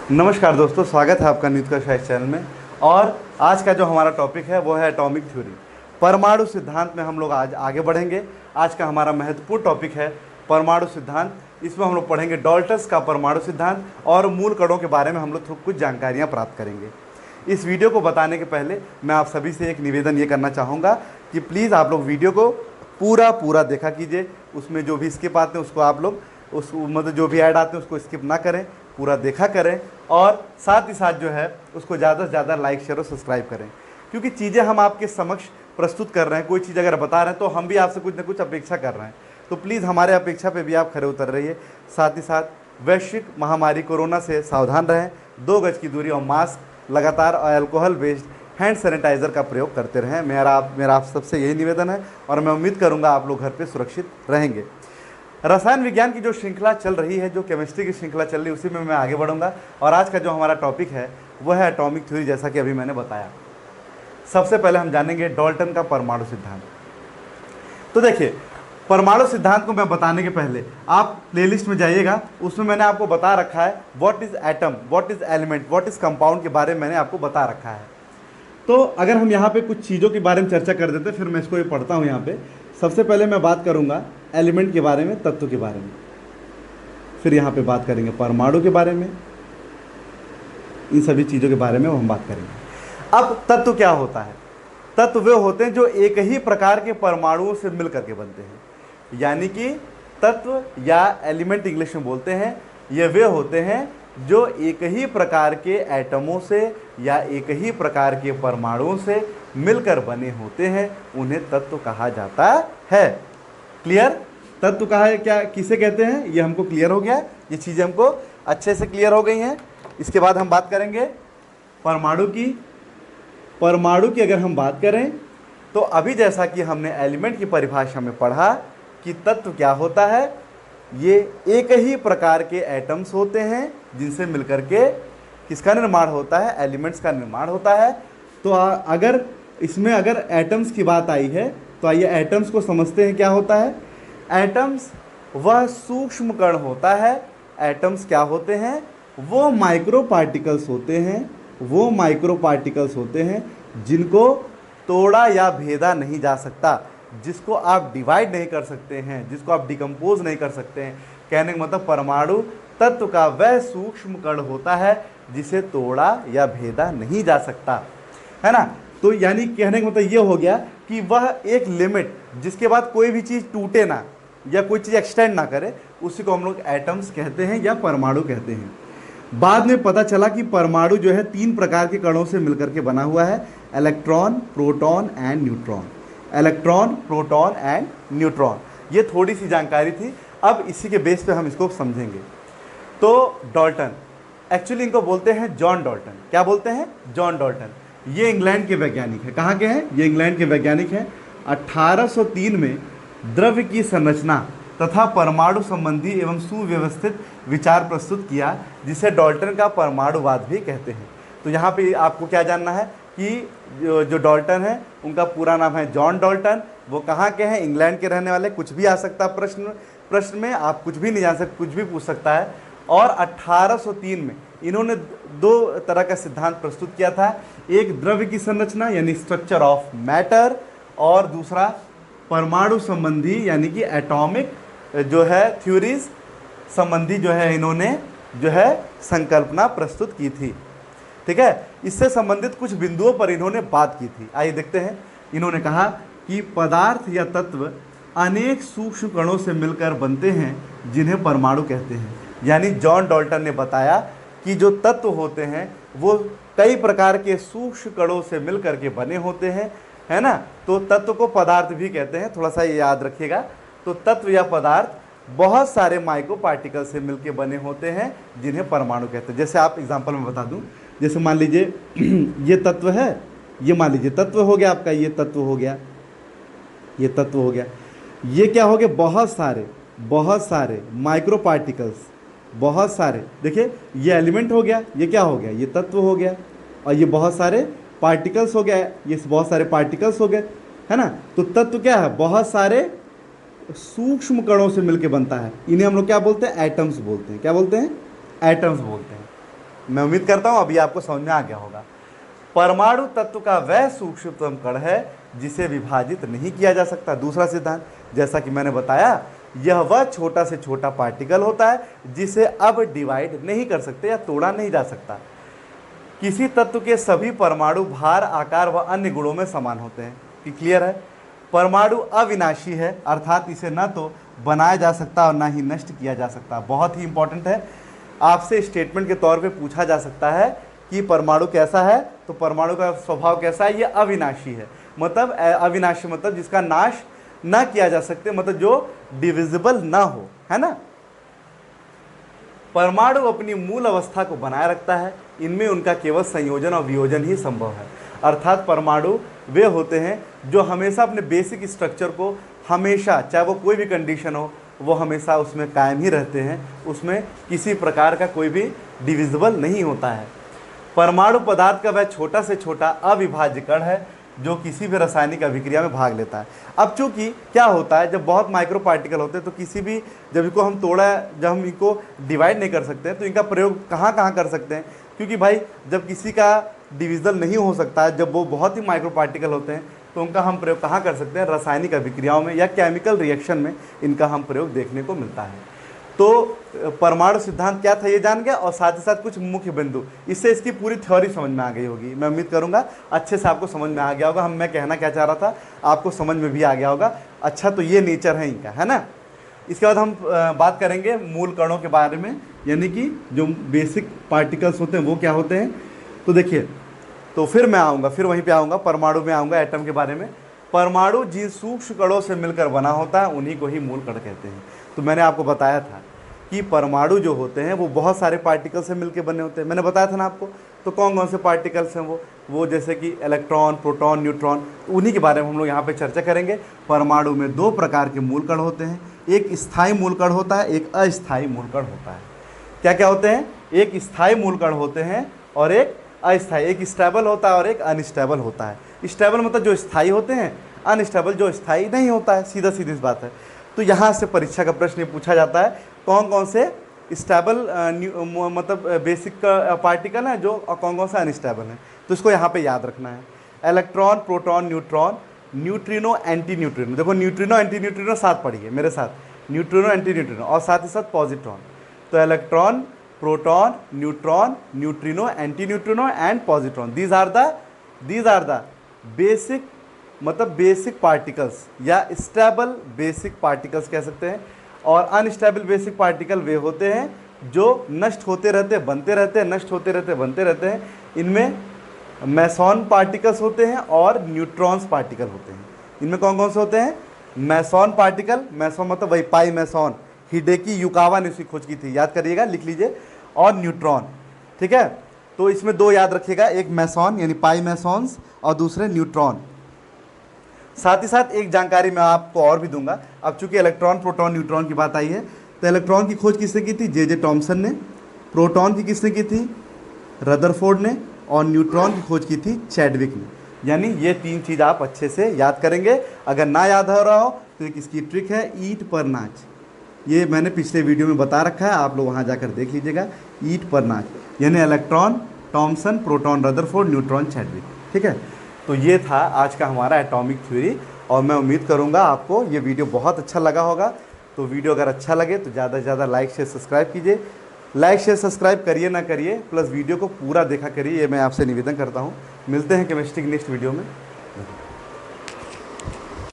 नमस्कार दोस्तों, स्वागत है आपका न्यूज का शायद चैनल में। और आज का जो हमारा टॉपिक है वो है एटॉमिक थ्योरी, परमाणु सिद्धांत में हम लोग आज आगे बढ़ेंगे। आज का हमारा महत्वपूर्ण टॉपिक है परमाणु सिद्धांत। इसमें हम लोग पढ़ेंगे डाल्टन्स का परमाणु सिद्धांत और मूल कणों के बारे में हम लोग कुछ जानकारियाँ प्राप्त करेंगे। इस वीडियो को बताने के पहले मैं आप सभी से एक निवेदन ये करना चाहूँगा कि प्लीज़ आप लोग वीडियो को पूरा देखा कीजिए। उसमें जो भी स्किप आते हैं उसको आप लोग मतलब जो भी ऐड आते हैं उसको स्किप ना करें, पूरा देखा करें। और साथ ही साथ जो है उसको ज़्यादा से ज़्यादा लाइक शेयर और सब्सक्राइब करें, क्योंकि चीज़ें हम आपके समक्ष प्रस्तुत कर रहे हैं। कोई चीज़ अगर बता रहे हैं तो हम भी आपसे कुछ ना कुछ अपेक्षा कर रहे हैं, तो प्लीज़ हमारे अपेक्षा पे भी आप खरे उतर रहिए। साथ ही साथ वैश्विक महामारी कोरोना से सावधान रहें, 2 गज की दूरी और मास्क लगातार और अल्कोहल बेस्ड हैंड सैनिटाइज़र का प्रयोग करते रहें। मेरा आप सबसे यही निवेदन है और मैं उम्मीद करूँगा आप लोग घर पे सुरक्षित रहेंगे। रसायन विज्ञान की जो श्रृंखला चल रही है, जो केमिस्ट्री की श्रृंखला चल रही है, उसी में मैं आगे बढ़ूंगा। और आज का जो हमारा टॉपिक है वो है एटॉमिक थ्योरी, जैसा कि अभी मैंने बताया। सबसे पहले हम जानेंगे डाल्टन का परमाणु सिद्धांत। तो देखिए, परमाणु सिद्धांत को मैं बताने के पहले आप प्लेलिस्ट में जाइएगा, उसमें मैंने आपको बता रखा है what is atom, what is element, what is compound के बारे में मैंने आपको बता रखा है। तो अगर हम यहाँ पे कुछ चीज़ों के बारे में चर्चा कर देते हैं, फिर मैं इसको ये पढ़ता हूँ। यहाँ पे सबसे पहले मैं बात करूँगा एलिमेंट के बारे में, तत्व के बारे में। फिर यहाँ पे बात करेंगे परमाणु के बारे में, इन सभी चीज़ों के बारे में हम बात करेंगे। अब तत्व क्या होता है? तत्व वे होते हैं जो एक ही प्रकार के परमाणुओं से मिल करके बनते हैं, यानी कि तत्व या एलिमेंट इंग्लिश में बोलते हैं। ये वे होते हैं जो एक ही प्रकार के एटमों से या एक ही प्रकार के परमाणुओं से मिलकर बने होते हैं, उन्हें तत्व कहा जाता है। क्लियर? तत्व कहा है क्या, किसे कहते हैं, ये हमको क्लियर हो गया। ये चीज़ें हमको अच्छे से क्लियर हो गई हैं। इसके बाद हम बात करेंगे परमाणु की। परमाणु की अगर हम बात करें तो अभी जैसा कि हमने एलिमेंट की परिभाषा में पढ़ा कि तत्व क्या होता है, ये एक ही प्रकार के एटम्स होते हैं जिनसे मिलकर के किसका निर्माण होता है, एलिमेंट्स का निर्माण होता है। तो अगर इसमें अगर एटम्स की बात आई है तो आइए एटम्स को समझते हैं क्या होता है। एटम्स वह सूक्ष्म कण होता है। एटम्स क्या होते हैं? वो माइक्रो पार्टिकल्स होते हैं, वो माइक्रो पार्टिकल्स होते हैं जिनको तोड़ा या भेदा नहीं जा सकता, जिसको आप डिवाइड नहीं कर सकते हैं, जिसको आप डिकम्पोज नहीं कर सकते हैं। कहने का मतलब परमाणु तत्व का वह सूक्ष्म कण होता है जिसे तोड़ा या भेदा नहीं जा सकता, है ना। तो यानी कहने का मतलब ये हो गया कि वह एक लिमिट जिसके बाद कोई भी चीज़ टूटे ना या कोई चीज़ एक्सटेंड ना करे, उसी को हम लोग एटम्स कहते हैं या परमाणु कहते हैं। बाद में पता चला कि परमाणु जो है 3 प्रकार के कणों से मिलकर के बना हुआ है, electron, proton and neutron. Electron, proton and neutron, ये थोड़ी सी जानकारी थी। अब इसी के बेस पे हम इसको समझेंगे। तो डाल्टन, एक्चुअली इनको बोलते हैं जॉन डाल्टन। क्या बोलते हैं? John Dalton. ये इंग्लैंड के वैज्ञानिक है। कहाँ के हैं? ये इंग्लैंड के वैज्ञानिक हैं। 1803 में द्रव्य की संरचना तथा परमाणु संबंधी एवं सुव्यवस्थित विचार प्रस्तुत किया, जिसे डाल्टन का परमाणुवाद भी कहते हैं। तो यहाँ पे आपको क्या जानना है कि जो डाल्टन है उनका पूरा नाम है जॉन डाल्टन। वो कहाँ के हैं? इंग्लैंड के रहने वाले। कुछ भी आ सकता है प्रश्न में, आप कुछ भी नहीं जान सकते, कुछ भी पूछ सकता है। और 1803 में इन्होंने 2 तरह का सिद्धांत प्रस्तुत किया था। एक द्रव्य की संरचना यानी स्ट्रक्चर ऑफ मैटर, और दूसरा परमाणु संबंधी यानी कि एटॉमिक जो है थ्योरीज संबंधी जो है इन्होंने जो है संकल्पना प्रस्तुत की थी। ठीक है, इससे संबंधित कुछ बिंदुओं पर इन्होंने बात की थी। आइए देखते हैं। इन्होंने कहा कि पदार्थ या तत्व अनेक सूक्ष्म कणों से मिलकर बनते हैं जिन्हें परमाणु कहते हैं। यानी जॉन डाल्टन ने बताया कि जो तत्व होते हैं वो कई प्रकार के सूक्ष्म कणों से मिलकर के बने होते हैं, है ना। तो तत्व को पदार्थ भी कहते हैं, थोड़ा सा ये याद रखिएगा। तो तत्व या पदार्थ बहुत सारे माइक्रो पार्टिकल से मिलकर बने होते हैं जिन्हें परमाणु कहते हैं। जैसे आप एग्जांपल में बता दूं, जैसे मान लीजिए ये तत्व है, ये मान लीजिए तत्व हो गया आपका, ये तत्व हो गया, ये तत्व हो गया। ये क्या हो गया? बहुत सारे माइक्रो पार्टिकल्स, बहुत सारे। देखिए ये एलिमेंट हो गया, ये क्या हो गया? ये तत्व हो गया। और ये बहुत सारे पार्टिकल्स हो गया, ये बहुत सारे पार्टिकल्स हो गए, है ना। तो तत्व क्या है? बहुत सारे सूक्ष्म कणों से मिलकर बनता है। इन्हें हम लोग क्या बोलते हैं? एटम्स बोलते हैं। क्या बोलते हैं? एटम्स बोलते हैं। मैं उम्मीद करता हूँ अभी आपको समझ में आ गया होगा। परमाणु तत्व का वह सूक्ष्मतम कण है जिसे विभाजित नहीं किया जा सकता। दूसरा सिद्धांत, जैसा कि मैंने बताया, यह वह छोटा से छोटा पार्टिकल होता है जिसे अब डिवाइड नहीं कर सकते या तोड़ा नहीं जा सकता। किसी तत्व के सभी परमाणु भार, आकार व अन्य गुणों में समान होते हैं। कि क्लियर है? परमाणु अविनाशी है, अर्थात इसे न तो बनाया जा सकता और ना ही नष्ट किया जा सकता। बहुत ही इंपॉर्टेंट है, आपसे स्टेटमेंट के तौर पे पूछा जा सकता है कि परमाणु कैसा है, तो परमाणु का स्वभाव कैसा है, ये अविनाशी है। मतलब अविनाशी मतलब जिसका नाश ना किया जा सकते, मतलब जो डिविजिबल ना हो, है ना। परमाणु अपनी मूल अवस्था को बनाए रखता है, इनमें उनका केवल संयोजन और वियोजन ही संभव है। अर्थात परमाणु वे होते हैं जो हमेशा अपने बेसिक स्ट्रक्चर को हमेशा, चाहे वो कोई भी कंडीशन हो, वो हमेशा उसमें कायम ही रहते हैं, उसमें किसी प्रकार का कोई भी डिविजिबल नहीं होता है। परमाणु पदार्थ का वह छोटा से छोटा अविभाज्य कण है जो किसी भी रासायनिक अभिक्रिया में भाग लेता है। अब चूंकि क्या होता है, जब बहुत माइक्रो पार्टिकल होते हैं तो किसी भी, जब इनको हम जब हम इनको डिवाइड नहीं कर सकते हैं तो इनका प्रयोग कहाँ कहाँ कर सकते हैं, क्योंकि भाई जब किसी का डिविजन नहीं हो सकता है, जब वो बहुत ही माइक्रो पार्टिकल होते हैं, तो उनका हम प्रयोग कहाँ कर सकते हैं, रासायनिक अभिक्रियाओं में या केमिकल रिएक्शन में इनका हम प्रयोग देखने को मिलता है। तो परमाणु सिद्धांत क्या था ये जान गया, और साथ ही साथ कुछ मुख्य बिंदु, इससे इसकी पूरी थ्योरी समझ में आ गई होगी। मैं उम्मीद करूंगा अच्छे से आपको समझ में आ गया होगा, मैं कहना क्या चाह रहा था आपको समझ में भी आ गया होगा। अच्छा, तो ये नेचर है इनका, है ना। इसके बाद हम बात करेंगे मूल कणों के बारे में, यानी कि जो बेसिक पार्टिकल्स होते हैं वो क्या होते हैं। तो देखिए, तो फिर मैं आऊँगा, फिर वहीं पर आऊँगा, परमाणु में आऊँगा, एटम के बारे में। परमाणु जिन सूक्ष्म कणों से मिलकर बना होता है उन्हीं को ही मूल कण कहते हैं। तो मैंने आपको बताया था कि परमाणु जो होते हैं वो बहुत सारे पार्टिकल से मिलकर बने होते हैं, मैंने बताया था ना आपको। तो कौन कौन से पार्टिकल्स हैं वो जैसे कि इलेक्ट्रॉन, प्रोटॉन, न्यूट्रॉन, उन्हीं के बारे में हम लोग यहाँ पे चर्चा करेंगे। परमाणु में दो प्रकार के मूल कण होते हैं, एक स्थायी मूल कण होता है, एक अस्थायी मूल कण होता है। क्या क्या होते हैं? एक स्थायी मूल कण होते हैं और एक अस्थायी। एक स्टेबल होता है और एक अनस्टेबल होता है। स्टेबल मतलब जो स्थायी होते हैं, अनस्टेबल जो स्थायी नहीं होता है, सीधा सीधी बात है। तो यहाँ से परीक्षा का प्रश्न ये पूछा जाता है, कौन कौन से स्टेबल मतलब बेसिक पार्टिकल हैं जो, और कौन कौन से अनस्टेबल हैं। तो इसको यहाँ पे याद रखना है। Electron, proton, neutron, neutrino, anti neutrino. देखो न्यूट्रिनो, एंटी न्यूट्रिनो साथ पढ़िए मेरे साथ, न्यूट्रिनो, एंटी न्यूट्रिनो, और साथ ही साथ पॉजिट्रॉन। तो electron, proton, neutron, neutrino, anti neutrino and positron, these are the basic, मतलब बेसिक पार्टिकल्स या स्टेबल बेसिक पार्टिकल्स कह सकते हैं। और अनस्टेबल बेसिक पार्टिकल वे होते हैं जो नष्ट होते रहते, बनते रहते हैं, नष्ट होते रहते, बनते रहते हैं। इनमें मैसॉन पार्टिकल्स होते हैं और न्यूट्रॉन्स पार्टिकल होते हैं। इनमें कौन कौन से होते हैं? मैसॉन पार्टिकल, मैसॉन मतलब वही पाई मैसॉन, हिडेकी युकावा ने उसकी खोज की थी, याद करिएगा, लिख लीजिए। और न्यूट्रॉन, ठीक है। तो इसमें दो याद रखिएगा, एक मैसॉन यानी पाई मैसॉन्स और दूसरे न्यूट्रॉन। साथ ही साथ एक जानकारी मैं आपको और भी दूंगा। अब चूंकि इलेक्ट्रॉन, प्रोटॉन, न्यूट्रॉन की बात आई है, तो इलेक्ट्रॉन की खोज किसने की थी? जे टॉमसन ने। प्रोटॉन की किसने की थी? रदरफोर्ड ने। और न्यूट्रॉन की खोज की थी चैडविक ने। यानी ये तीन चीज़ आप अच्छे से याद करेंगे। अगर ना याद हो रहा हो तो एक इसकी ट्रिक है, ईट पर नाच। ये मैंने पिछले वीडियो में बता रखा है, आप लोग वहाँ जाकर देख लीजिएगा। ईट पर नाच यानी electron, Thomson, proton, Rutherford, neutron, Chadwick, ठीक है। तो ये था आज का हमारा एटॉमिक थ्योरी, और मैं उम्मीद करूँगा आपको ये वीडियो बहुत अच्छा लगा होगा। तो वीडियो अगर अच्छा लगे तो ज़्यादा से ज़्यादा लाइक शेयर सब्सक्राइब कीजिए। लाइक शेयर सब्सक्राइब करिए ना करिए, प्लस वीडियो को पूरा देखा करिए, ये मैं आपसे निवेदन करता हूँ। मिलते हैं केमिस्ट्री की नेक्स्ट वीडियो में।